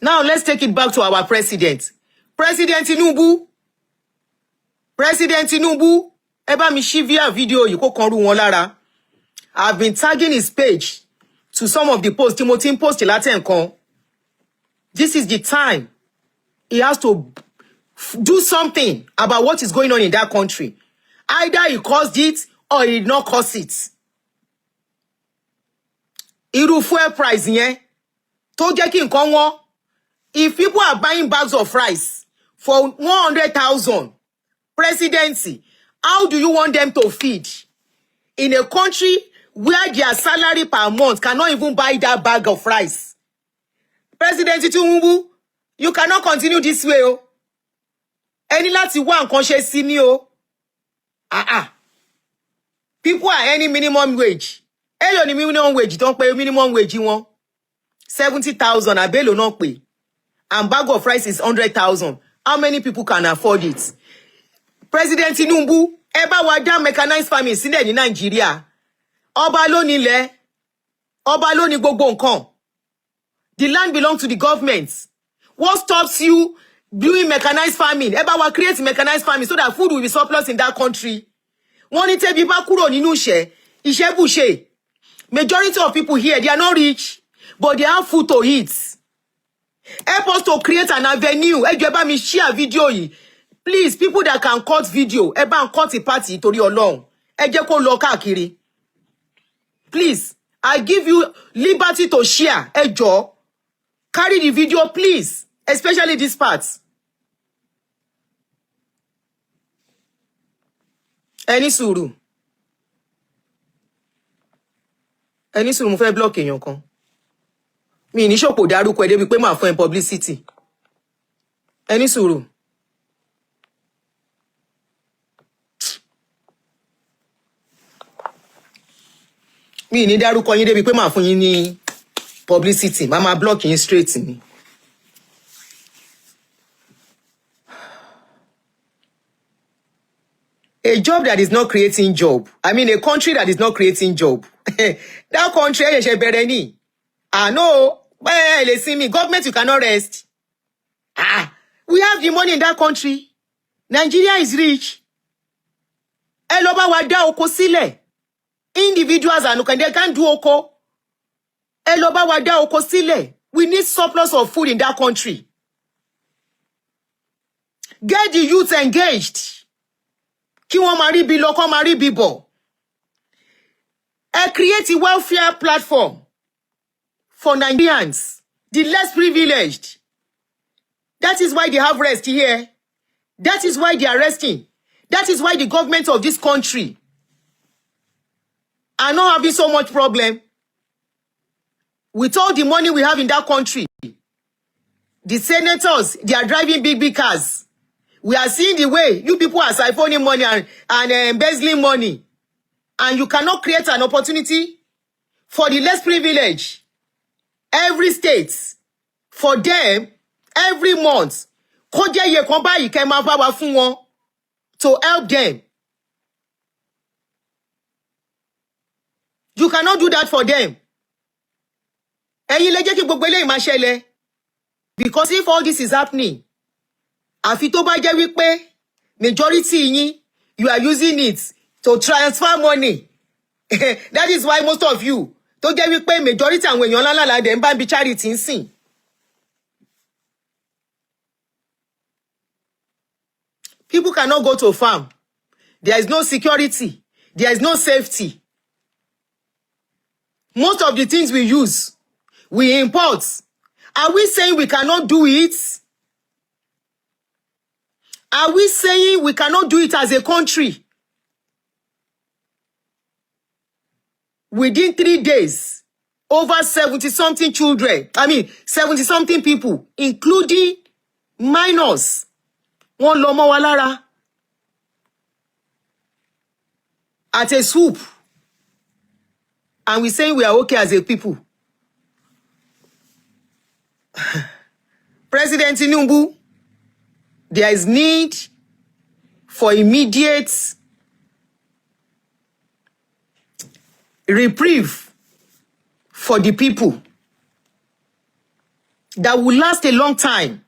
Now let's take it back to our president. President Tinubu, ẹ bá mi ṣí via video yìí kó kan rú wọn lára. I've been tagging his page to some of the posts. Timothy post Nkan. This is the time he has to do something about what is going on in that country. Either he caused it or he did not cause it. Irú fuel price yẹn tó jẹ́ kí nǹkan wọ́n. If people are buying bags of rice for 100,000 presidency, how do you want them to feed? In a country where their salary per month cannot even buy that bag of rice. President Tinubu, you cannot continue this way. Oh. Ẹ ní láti wá nǹkan ṣe sí ni o. People are earning minimum wage. Èló ni minimum wage tó ń pè minimum wage wọn. 70,000 àbẹ́lò náà pè. And bag of rice is 100,000. How many people can afford it? President Tinubu, ẹ bá wa dá mechanized farming sílẹ̀ ní Nigeria. Ọba ló nílẹ̀. Ọba ló ní gbogbo nǹkan. The land belongs to the government. What stops you doing mechanized farming? Ẹ bá wa create mechanized farming so that food will be surplus in that country. Wọ́n ní tẹ́bí bá kúrò nínú iṣẹ́ bùṣe. Majority of people here, they are not rich, but they have food to eat. Help us to create an avenue. Ẹ jọ̀ọ́ ẹ bá mi share video yìí. Please, people that can cut video, ẹ bá ń cut party torí Ọlọ́run. Ẹ jẹ́ kó lọ káàkiri. Please, I give you liberty to share. Ẹ jọ̀ọ́, carry the video, please, especially this part. Ẹni sùúrù. Ẹni sùúrù mo fẹ́ block èèyàn kan. Mi ní ṣòpò dárúkọ ẹ débi pé máa fún ẹ publicity. Ẹni sùúrù. Mi ní dárúkọ yín débi pé máa fún yín ní publicity. Mama block yín straight ni. A job that is not creating job. I mean, a country that is not creating job. That country, no, listen me. Government, you cannot rest. We have the money in that country. Nigeria is rich. Eloba wada oko sile. Individuals and they can't do oko. Eloba wada oko sile. We need surplus of food in that country. Get the youth engaged. Kí wọ́n máa rí bí lọ, kọ́ máa rí bí bọ̀. Create a welfare platform for Nigerians, the less privileged. That is why they have rest here. That is why they are resting. That is why the government of this country are not having so much problem. With all the money we have in that country, the senators, they are driving big cars. We are seeing the way you people are siphoning money and embezzling money. And you cannot create an opportunity for the less privileged. Every state, for them, every month, to help them. You cannot do that for them. Because if all this is happening, àfi tó bá jẹ́ wípé majority yín, you are using it to transfer money. That is why most of you, tó jẹ́ wípé majority àwọn èèyàn ńlá ńlá dem bá ń bi charity ń sìn. People cannot go to farm. There is no security. There is no safety. Most of the things we use, we import. Are we saying we cannot do it? Are we saying we cannot do it as a country? Within 3 days, over 70-something children, 70-something people, including minors, wọ́n lọ mọ́ wa lára at a swoop. And we're saying we are okay as a people. President Tinubu, there is need for immediate reprieve for the people. that will last a long time,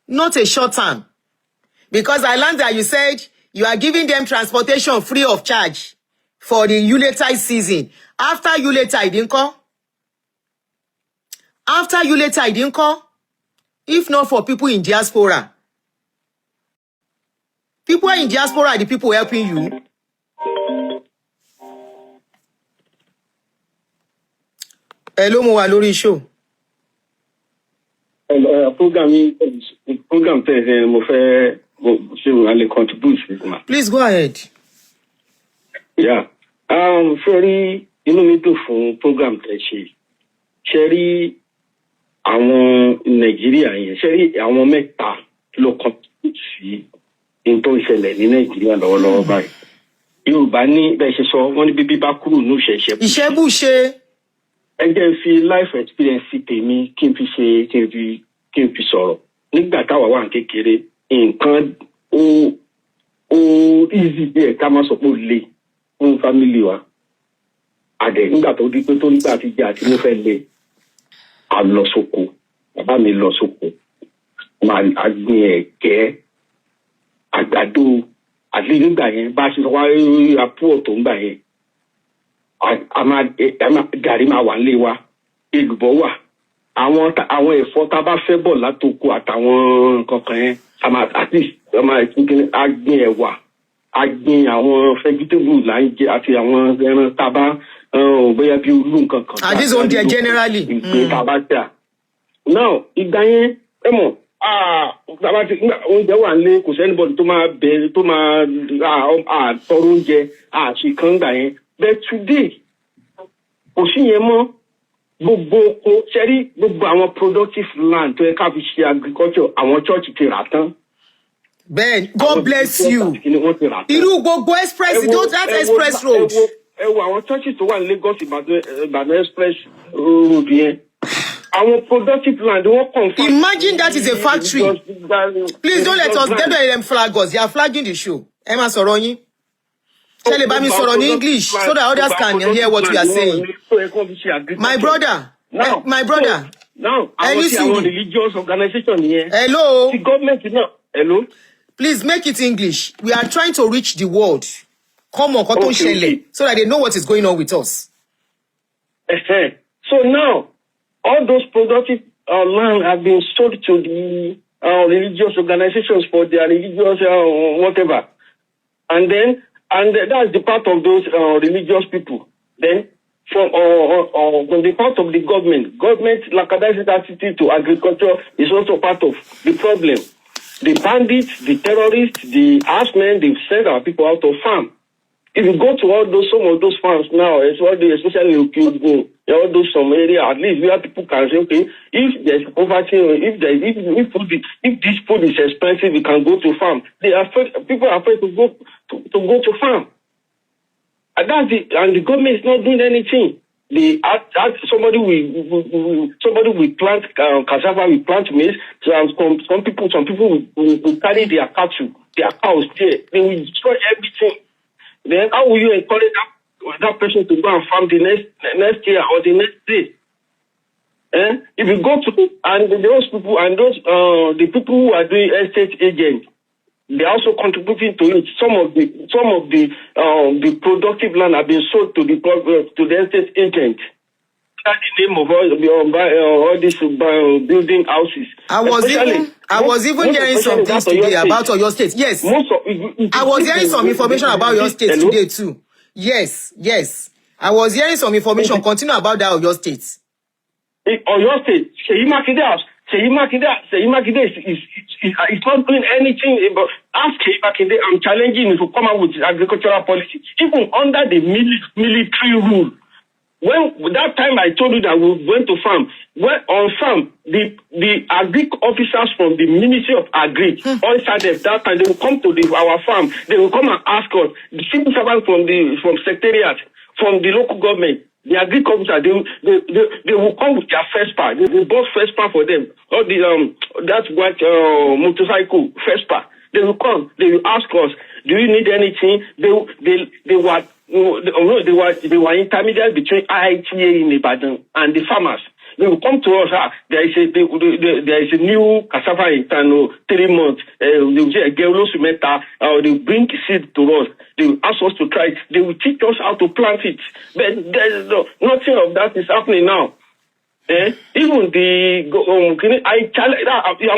not a short time. Because I learned that you said you are giving them transportation free of charge for the Yuletide season. After Yuletide, didn't call? After Yuletide, didn't call? If not for people in diaspora. People in diaspora are the people helping you. Hello, mo wà lórí show. Program tẹ̀ mo fẹ́ ṣe mo lè contribute with ma. Please go ahead. Yeah. Ṣé inú mi dùn fún program tẹ̀ ṣe. Ṣé rí àwọn Nàìjíríà yẹn, ṣé rí àwọn mẹ́ta ló contribute sí tó ìṣẹ̀lẹ̀ ní Nàìjíríà lọ́wọ́lọ́wọ́ báyìí. Yorùbá ní bẹ́ẹ̀ ṣe sọ wọ́n ní bíbí bá kúrò ní ìṣẹ̀ṣẹ̀. Ìṣẹ́bùṣe. Ẹ jẹ́ fi life experience tèmi kí n fi sọ̀rọ̀. Nígbà táwa wà ní kékeré, nǹkan ó easy díẹ̀ ká má sọ pé ó le fún family wa. Àdẹ̀ nígbà tó di pé tó nígbà tí jẹ́ àti mo fẹ́ le, a lọ sóko. Bàbá mi lọ sóko. A gbin ẹ̀gẹ́, àgbàdo, àti nígbà yẹn bá ṣe wá àpò tó ń gbà yẹn. Gàrí máa wà nílé wa, èlùbọ́ wà. Àwọn ẹ̀fọ́ tá a bá fẹ́ bọ̀ látòkò àtàwọn nǹkan kan yẹn, a gbin ẹ̀wà, a gbin àwọn vegetable là ń jẹ àti àwọn ẹran tá a bá bóyá bí olú nǹkan kan. Àdìs oúnjẹ generally. Ìgbín tá a bá tà. Now ìgbà yẹn ẹ mọ̀ oúnjẹ wà nílé kò sẹ́ni bọ́ọ̀lù tó máa bẹ̀rẹ̀ tó máa tọrọ oúnjẹ àṣìkan gbà yẹn. But today kò sí yẹn mọ́. Gbogbo àwọn productive land tó yẹ ká fi ṣe agriculture àwọn church ti rà tán. Ben, God bless you. Irú gbogbo express, that express road. Ẹ wo àwọn churches tó wà ní Lagos Ìbàdàn express road yẹn. Our productive land, imagine that is a factory. Please don't let us get them flag us. They are flagging the show. Emma Soroni. Tell me in English so that others can hear what we are saying. My brother. Now, I want a religious organization here. Hello. The government is not. Hello. Please make it English. We are trying to reach the world. Come on, okay. So that they know what is going on with us. So now, all those productive land have been sold to the religious organizations for their religious whatever. And that's the part of those religious people. Then, from the part of the government, lackadaisical attitude to agriculture is also part of the problem. The bandits, the terrorists, the herdsmen, they've sent our people out of farm. If you go to some of those farms now, especially all those some area, at least where people can say, okay, if there's poverty, if this food is expensive, we can go to farm. People are afraid to go to farm. And the government is not doing anything. Somebody will plant cassava, will plant maize. So some people will carry their cattle, their cows there. They will destroy everything. Then how will you encourage that person to go and farm the next year or the next day? If you go to those people and the people who are doing estate agents, they are also contributing to it. Some of the productive land have been sold to the estate agent. That's the name of all these building houses. I was even hearing some things today about your state. Yes. I was hearing some information about your state today too. Yes. I was hearing some information. Continue about that of your state. On your state, Seyi Makinde is not doing anything about. Ask Seyi Makinde, I'm challenging him to come out with agricultural policy, even under the military rule. When that time I told you that we went to farm, on farm, the agric officers from the Ministry of Agri, all started that time, they will come to our farm, they will come and ask us, the civil servants from secretariat, from the local government, the agric officers, they will come with their first part. They bought first part for them. All the that's what motorcycle first part. They will come, they will ask us, do you need anything? They were intermediate between IITA in Ibadan and the farmers. They will come to us. There is a new cassava in town. 3 months. They will say they will bring seed to us. They will ask us to try it. They will teach us how to plant it. But there is nothing of that is happening now. Even I'm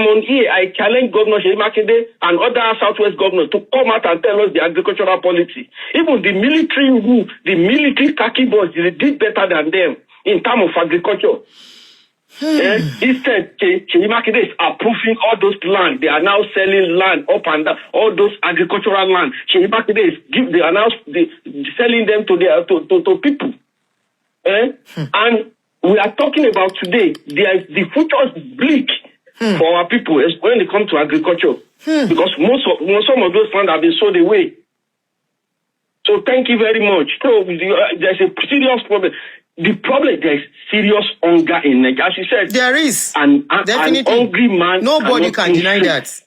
on here. I challenge Governor Sheyi Makinde and other Southwest governors to come out and tell us the agricultural policy. Even the military khaki boys, they did better than them in terms of agriculture. Instead, Sheyi Makinde is approving all those land. They are now selling land up and down, all those agricultural land. Sheyi Makinde is selling them to people. And we are talking about today, the future is bleak for our people when it comes to agriculture. Because some of those lands have been sold away. So thank you very much. So there's a serious problem. The problem, there's serious hunger in Nigeria. As you said, there is. Definitely. An hungry man. Nobody can deny that.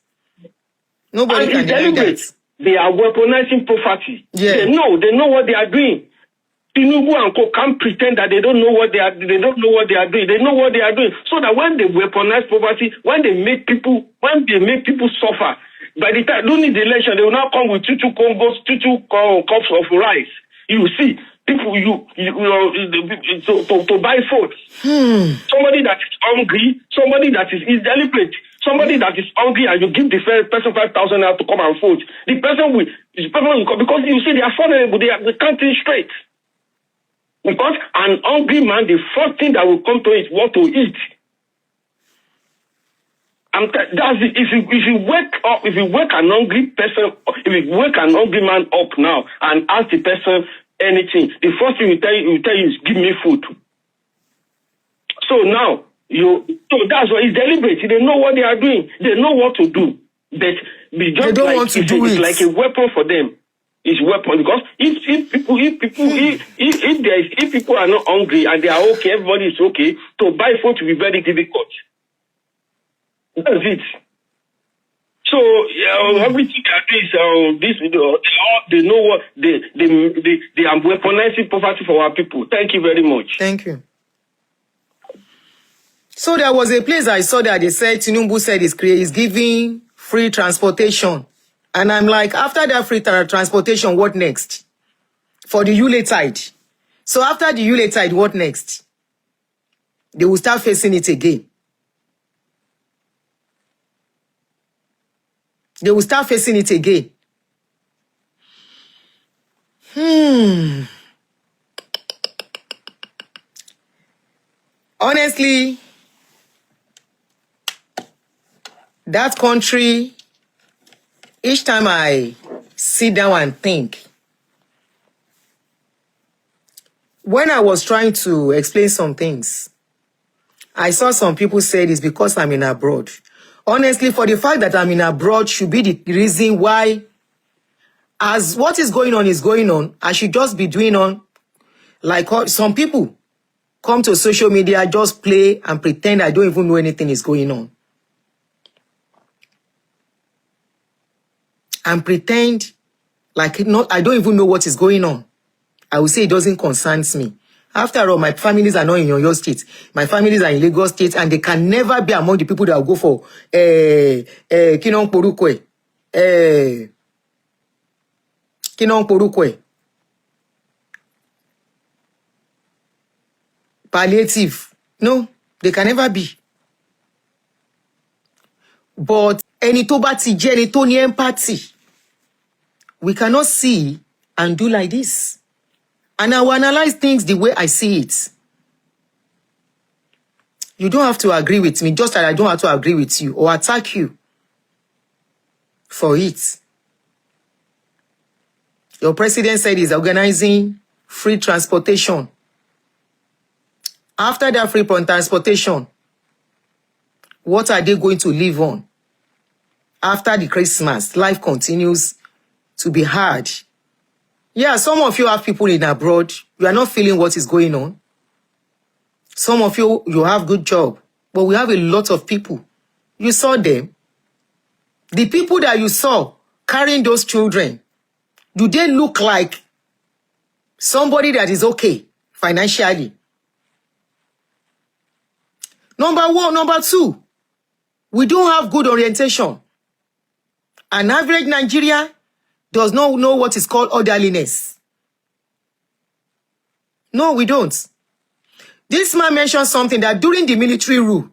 Nobody can deny that. They are weaponizing poverty. Yeah. They know what they are doing. Tinubu and Co can't pretend that they don't know what they are doing. They know what they are doing. So that when they weaponize poverty, when they make people suffer, by the time during the election, they will now come with 2 cups of rice. You see, people to buy food. Somebody that is hungry, somebody that is deliberate, somebody that is hungry, and you give the first person 5,000 naira to come and food. The person will come because you see they are vulnerable. They can't think straight. Because an hungry man, the first thing that will come to is what to eat. And that's it. If you wake an hungry person, if you wake an hungry man up now and ask the person anything, the first thing he will tell you is give me food. So now that's what is deliberate. They know what they are doing. They know what to do. But they don't want to do it. It's like a weapon for them. Is weapon because if people are not hungry and they are okay, everybody is okay, to buy food will be very difficult. That's it. So everything they are doing is they know what they are weaponizing poverty for our people. Thank you very much. Thank you. So there was a place I saw that they said Tinubu said is giving free transportation. And I'm like, after that free transportation, what next? For the Yuletide. So after the Yuletide, what next? They will start facing it again. They will start facing it again. Honestly, that country, each time I sit down and think, when I was trying to explain some things, I saw some people said it's because I'm in abroad. Honestly, for the fact that I'm in abroad should be the reason why, as what is going on, I should just be doing on, like some people come to social media, just play and pretend I don't even know anything is going on. And pretend like I don't even know what is going on. I will say it doesn't concern me. After all, my families are not in your state. My families are in Lagos state, and they can never be among the people that will go for Kinon Porukwe. Palliative. No, they can never be. But any tó bá ti jẹ́ ẹni tó ní empathy, we cannot see and do like this. And I will analyze things the way I see it. You don't have to agree with me, just that I don't have to agree with you or attack you for it. Your president said he's organizing free transportation. After that free transportation, what are they going to live on? After the Christmas, life continues to be hard. Yeah, some of you have people in abroad. You are not feeling what is going on. Some of you have good job. But we have a lot of people. You saw them. The people that you saw carrying those children, do they look like somebody that is okay financially? Number one. Number two, we don't have good orientation. An average Nigerian does not know what is called orderliness. No, we don't. This man mentioned something that during the military rule,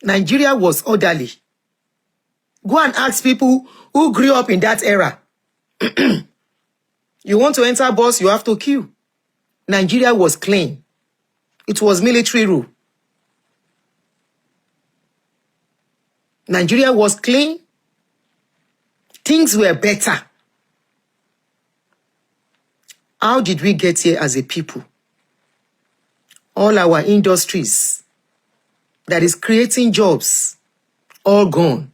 Nigeria was orderly. Go and ask people who grew up in that era. You want to enter bus, you have to queue. Nigeria was clean. It was military rule. Nigeria was clean. Things were better. How did we get here as a people? All our industries that is creating jobs, all gone.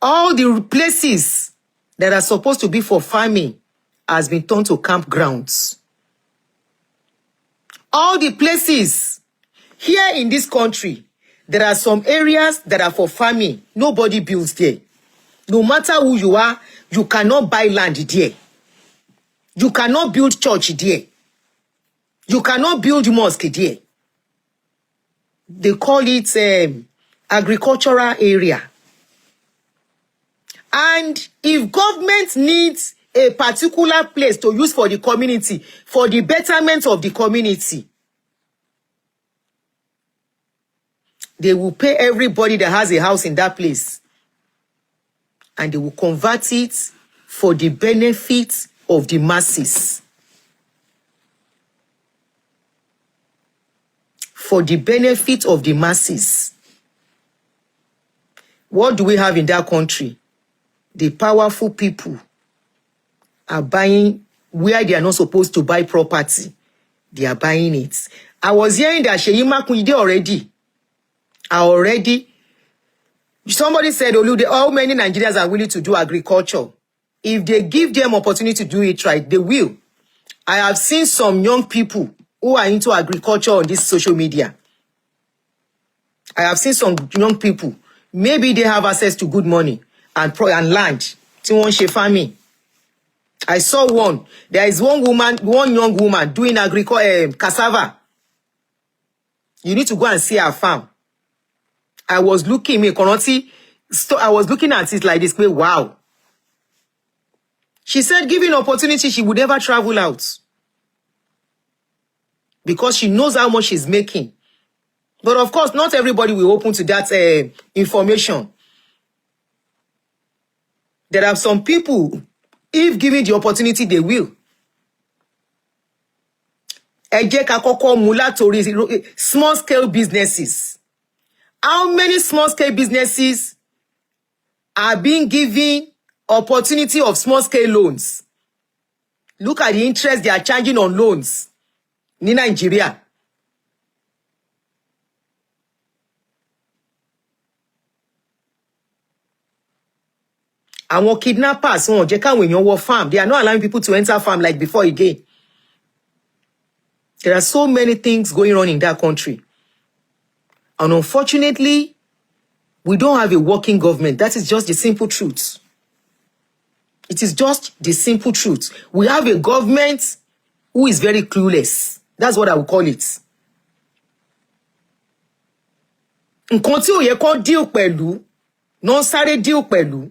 All the places that are supposed to be for farming has been turned to campgrounds. All the places here in this country, there are some areas that are for farming. Nobody builds there. No matter who you are, you cannot buy land there. You cannot build church there. You cannot build mosque there. They call it agricultural area. And if government needs a particular place to use for the community, for the betterment of the community, they will pay everybody that has a house in that place. And they will convert it for the benefit of the masses. For the benefit of the masses. What do we have in that country? The powerful people are buying where they are not supposed to buy property. They are buying it. I was hearing that Seyi Makunde already. Somebody said, Olude, how many Nigerians are willing to do agriculture? If they give them opportunity to do it right, they will. I have seen some young people who are into agriculture on this social media. I have seen some young people. Maybe they have access to good money and land. Farming. I saw one. There is one young woman doing agriculture, cassava. You need to go and see her farm. I was looking at it like this. Wow. She said, given opportunity, she would never travel out. Because she knows how much she's making. But of course, not everybody will open to that information. There are some people, if given the opportunity, they will. Small scale businesses. How many small scale businesses are being given opportunity of small scale loans? Look at the interest they are charging on loans in Nigeria. Àwọn kidnappers wọ́n jẹ́ káwọn èèyàn wọ farm. They are not allowing people to enter farm like before again. There are so many things going on in that country. And unfortunately, we don't have a working government. That is just the simple truth. It is just the simple truth. We have a government who is very clueless. That's what I would call it. Nkan tí ó yẹ kó deal pẹ̀lú, non sáré deal pẹ̀lú.